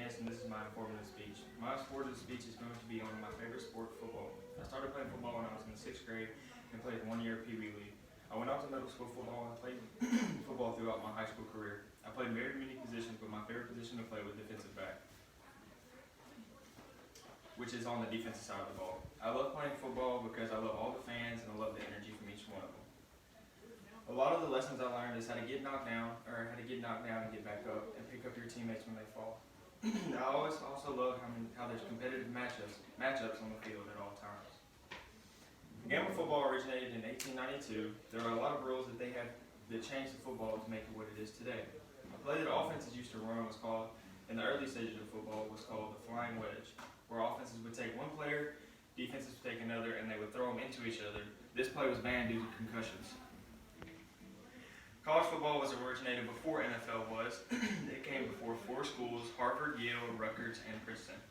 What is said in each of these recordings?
Bergance, and this is my informative speech. My informative speech is going to be on my favorite sport, football. I started playing football when I was in the 6th grade and played 1 year Pee Wee League. I went out to middle school football and played football throughout my high school career. I played very many positions, but my favorite position to play was defensive back, which is on the defensive side of the ball. I love playing football because I love all the fans and I love the energy from each one of them. A lot of the lessons I learned is how to get knocked down, or how to get knocked down and get back up, and pick up your teammates when they fall. I always also love how there's competitive matchups on the field at all times. The game of football originated in 1892. There are a lot of rules that changed the football to make it what it is today. A play that offenses used to run was called, in the early stages of football, was called the flying wedge, where offenses would take one player, defenses would take another, and they would throw them into each other. This play was banned due to concussions. College football was originated before NFL was. It came before 4 schools, Harvard, Yale, Rutgers, and Princeton,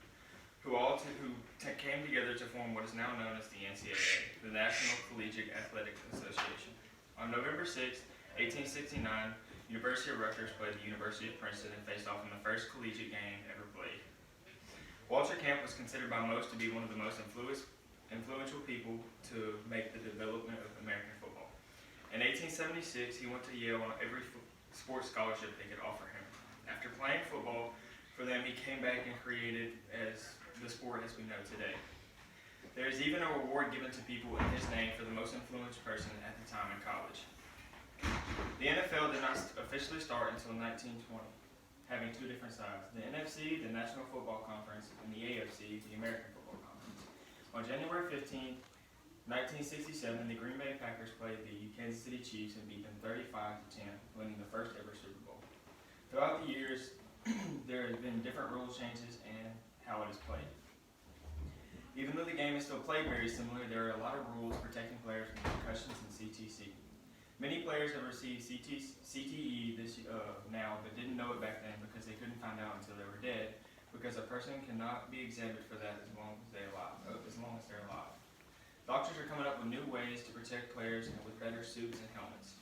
who came together to form what is now known as the NCAA, the National Collegiate Athletic Association. On November 6, 1869, University of Rutgers played the University of Princeton and faced off in the first collegiate game ever played. Walter Camp was considered by most to be one of the most influential people to make the development of American football. In 1876, he went to Yale on every sports scholarship they could offer him. After playing football for them, he came back and created the sport as we know today. There is even a reward given to people in his name for the most influential person at the time in college. The NFL did not officially start until 1920, having 2 different sides: the NFC, the National Football Conference, and the AFC, the American Football Conference. On January 15, 1967, the Green Bay Packers played the Kansas City Chiefs and beat them 35-10, winning the first ever Super Bowl. Throughout the years, there have been different rule changes and how it is played. Even though the game is still played very similar, there are a lot of rules protecting players from concussions and CTC. Many players have received CTE now, but didn't know it back then because they couldn't find out until they were dead, because a person cannot be exempted for that as long as they're alive. Doctors are coming up with new ways to protect players and with better suits and helmets.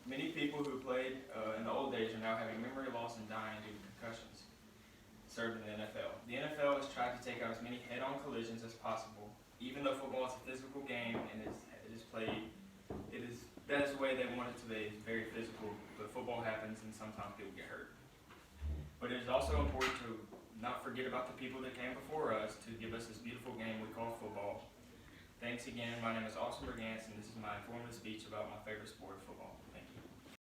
Many people who played in the old days are now having memory loss and dying due to concussions served in the NFL. The NFL has tried to take out as many head-on collisions as possible. Even though football is a physical game and it is played, that is the way they want it to be. It's very physical, but football happens and sometimes people get hurt. But it is also important to not forget about the people that came before us to give us this beautiful game we call football. Thanks again. My name is Austin Bergance, and this is my informative speech about my favorite sport, football.